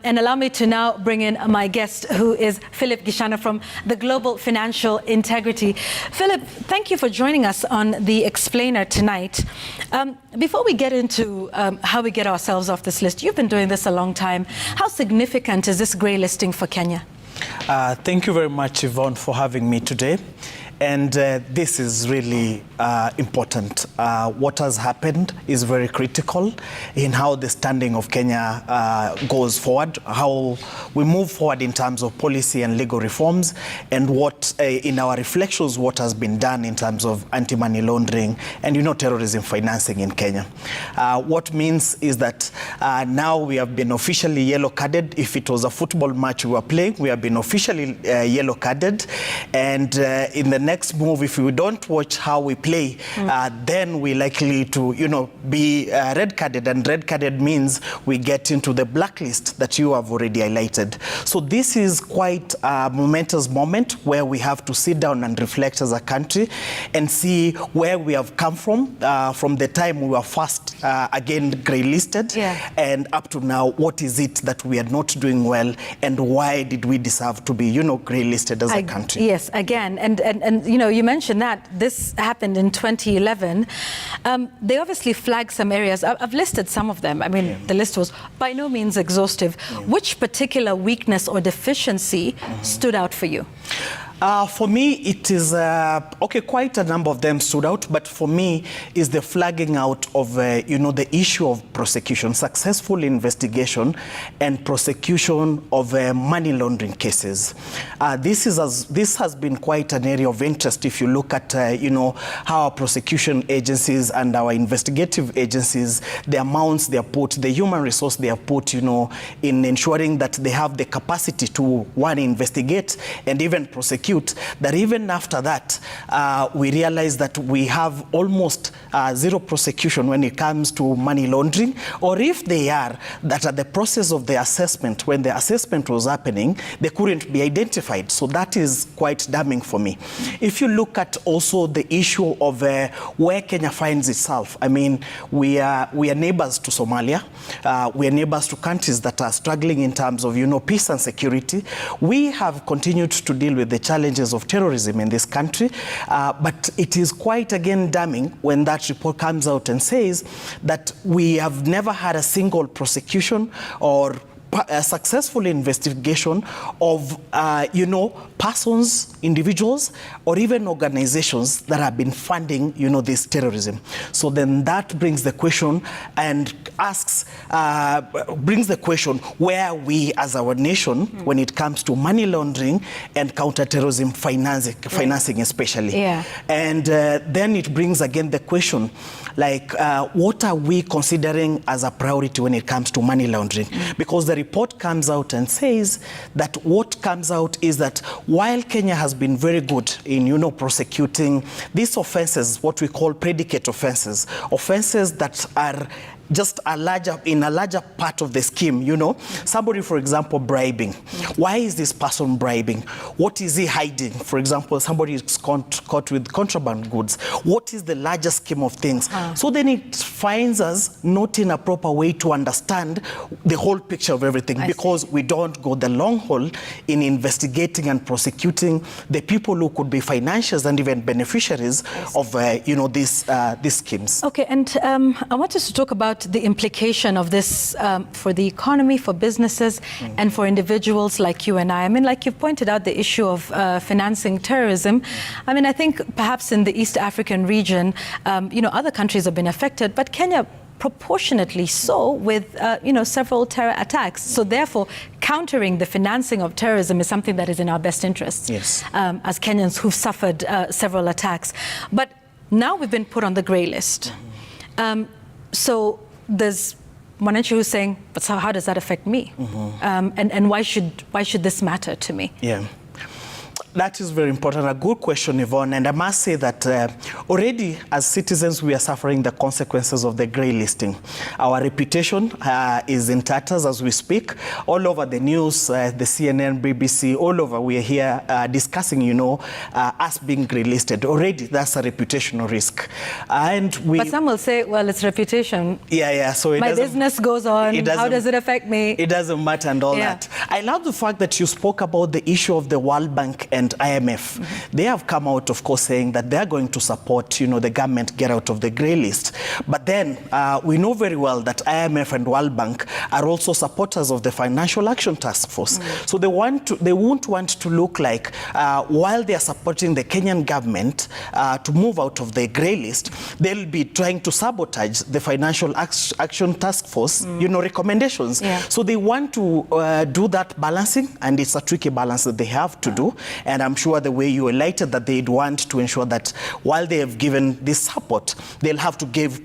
And allow me to now bring in my guest, who is Philip Gichana from the Global Financial Integrity. Philip, thank you for joining us on The Explainer tonight. Before we get into how we get ourselves off this list, you've been doing this a long time. How significant is this grey listing for Kenya? Thank you very much, Yvonne, for having me today. And this is really important. What has happened is very critical in how the standing of Kenya goes forward, how we move forward in terms of policy and legal reforms, and what, in our reflections, what has been done in terms of anti-money laundering and, terrorism financing in Kenya. What means is that now we have been officially yellow-carded. If it was a football match we were playing, we have been officially yellow-carded. And in the next move, if we don't watch how we play, then we're likely to, be red-carded, and red-carded means we get into the blacklist that you have already highlighted. So this is quite a momentous moment where we have to sit down and reflect as a country and see where we have come from the time we were first again grey-listed, and up to now, what is it that we are not doing well, and why did we deserve to be, grey-listed as a country? Yes, again, and you mentioned that this happened in 2011. They obviously flagged some areas. I've listed some of them. I mean, the list was by no means exhaustive. Which particular weakness or deficiency stood out for you? For me, it is, quite a number of them stood out, but for me is the flagging out of, the issue of prosecution, successful investigation and prosecution of money laundering cases. This has been quite an area of interest if you look at, how our prosecution agencies and our investigative agencies, the amounts they have put, the human resource they have put, in ensuring that they have the capacity to, one, investigate and even prosecute. That even after that, we realize that we have almost zero prosecution when it comes to money laundering, or if they are, that at the process of the assessment, when the assessment was happening, they couldn't be identified. So that is quite damning for me. If you look at also the issue of where Kenya finds itself, I mean, we are neighbors to Somalia, we are neighbors to countries that are struggling in terms of, peace and security. We have continued to deal with the challenges of terrorism in this country, but it is quite again damning when that report comes out and says that we have never had a single prosecution or a successful investigation of, persons, individuals, or even organizations that have been funding, this terrorism. So then that brings the question and brings the question where we as our nation, when it comes to money laundering and counterterrorism financing especially. And then it brings again the question, like, what are we considering as a priority when it comes to money laundering? Because the report comes out and says that what comes out is that while Kenya has been very good in, prosecuting these offenses, what we call predicate offenses, offenses that are just in a larger part of the scheme, somebody, for example, bribing. Why is this person bribing? What is he hiding? For example, somebody is caught with contraband goods. What is the larger scheme of things? So then it finds us not in a proper way to understand the whole picture of everything, because we don't go the long haul in investigating and prosecuting the people who could be financiers and even beneficiaries of, these schemes. Okay, and I want us to talk about the implication of this for the economy, for businesses, and for individuals like you and I. I mean, like you've pointed out, the issue of financing terrorism. I mean, I think perhaps in the East African region, other countries have been affected, but Kenya proportionately so with, several terror attacks. So therefore, countering the financing of terrorism is something that is in our best interests as Kenyans who've suffered several attacks. But now we've been put on the grey list. So there's Mwananchi who's saying, but so how does that affect me? And why should this matter to me? That is very important. A good question, Yvonne. And I must say that already as citizens, we are suffering the consequences of the grey listing. Our reputation is in tatters as we speak. All over the news, the CNN, BBC, all over, we are here discussing, us being grey listed. Already, that's a reputational risk. But some will say, well, it's reputation. Yeah. So my business goes on. How does it affect me? It doesn't matter and all that. I love the fact that you spoke about the issue of the World Bank and IMF. They have come out, of course, saying that they're going to support, the government get out of the grey list. But then we know very well that IMF and World Bank are also supporters of the Financial Action Task Force. So they won't want to look like, while they are supporting the Kenyan government to move out of the grey list, they'll be trying to sabotage the Financial Action Task Force, recommendations. So they want to do that balancing, and it's a tricky balance that they have to do. And I'm sure the way you highlighted that they'd want to ensure that while they have given this support, they'll have to give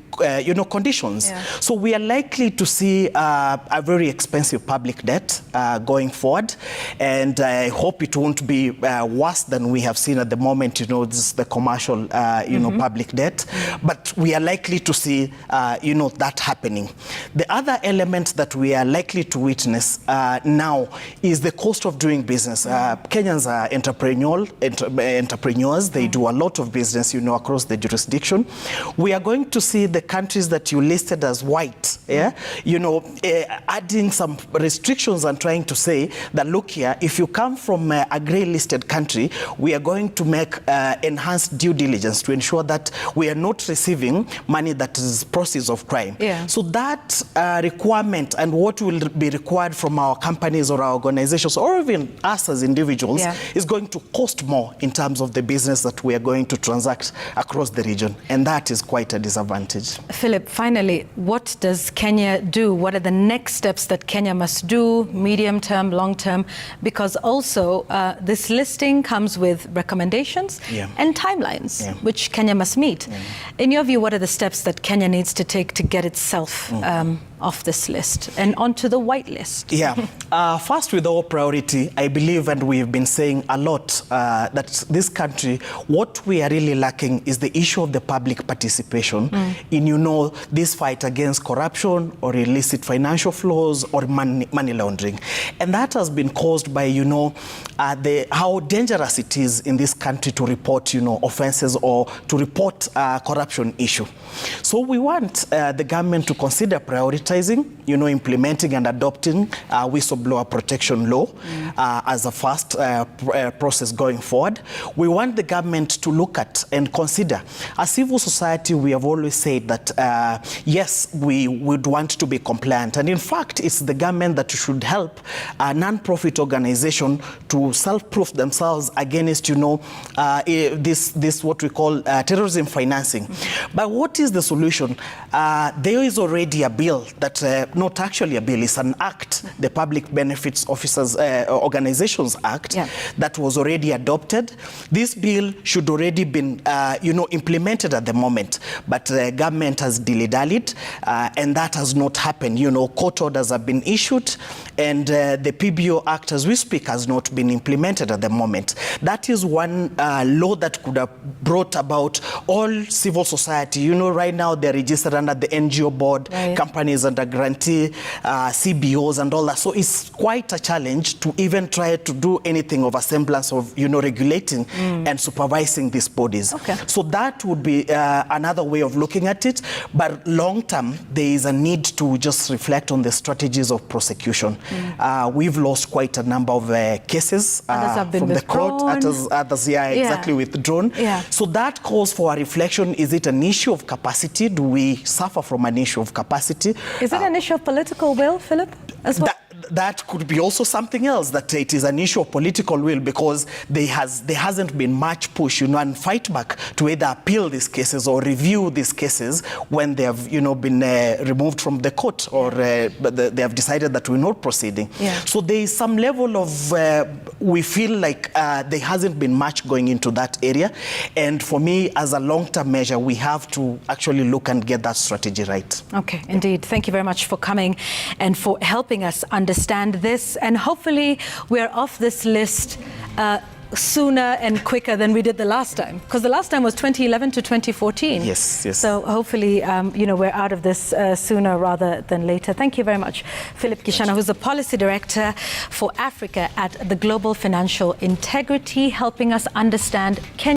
conditions. So we are likely to see a very expensive public debt going forward, and I hope it won't be worse than we have seen at the moment. This is the commercial, public debt, but we are likely to see, that happening. The other element that we are likely to witness now is the cost of doing business. Kenyans are entrepreneurs. They do a lot of business, across the jurisdiction. We are going to see the countries that you listed as white, adding some restrictions and trying to say that, look here, if you come from a grey listed country, we are going to make enhanced due diligence to ensure that we are not receiving money that is proceeds of crime. So that requirement and what will be required from our companies or our organizations or even us as individuals is going to cost more in terms of the business that we are going to transact across the region, and that is quite a disadvantage. Philip, finally, what does Kenya do? What are the next steps that Kenya must do, medium term, long term? Because also this listing comes with recommendations and timelines, which Kenya must meet. In your view, what are the steps that Kenya needs to take to get itself off this list and onto the white list? First, with our priority, I believe, and we've been saying a lot, that this country, what we are really lacking is the issue of the public participation in, this fight against corruption or illicit financial flows or money laundering. And that has been caused by, how dangerous it is in this country to report, offenses or to report corruption issue. So we want the government to consider prioritizing, implementing and adopting whistleblower protection law as a first process going forward. We want the government to look at and consider. As civil society, we have always said that, yes, we would want to be compliant. And in fact, it's the government that should help a non-profit organization to self-proof themselves against, this what we call terrorism financing. But what is the solution? There is already a bill that, not actually a bill, it's an act, the Public Benefits Officers Organizations Act, that was already adopted. This bill should already been, implemented at the moment, but the government has dilly-dallied, and that has not happened. Court orders have been issued, and the PBO Act, as we speak, has not been implemented at the moment. That is one law that could have brought about all civil society. Right now they're registered under the NGO board, companies under grantee, CBOs and all that. So it's quite a challenge to even try to do anything of a semblance of, regulating and supervising these bodies. So that would be another way of looking at it. But long term, there is a need to just reflect on the strategies of prosecution. We've lost quite a number of cases from the court. Others, exactly, withdrawn. So that calls for a reflection. Is it an issue of capacity? Do we suffer from an issue of capacity? Is it an issue of political will, Philip, as well? That could be also something else, that it is an issue of political will, because there hasn't been much push, and fight back to either appeal these cases or review these cases when they have, been removed from the court, or they have decided that we're not proceeding. So there is some level of, we feel like there hasn't been much going into that area. And for me, as a long-term measure, we have to actually look and get that strategy right. Okay, indeed. Thank you very much for coming and for helping us understand this, and hopefully we're off this list sooner and quicker than we did the last time, because the last time was 2011 to 2014. Yes, yes. So hopefully, we're out of this sooner rather than later. Thank you very much, Philip Gichana, who's the Policy Director for Africa at the Global Financial Integrity, helping us understand Kenya.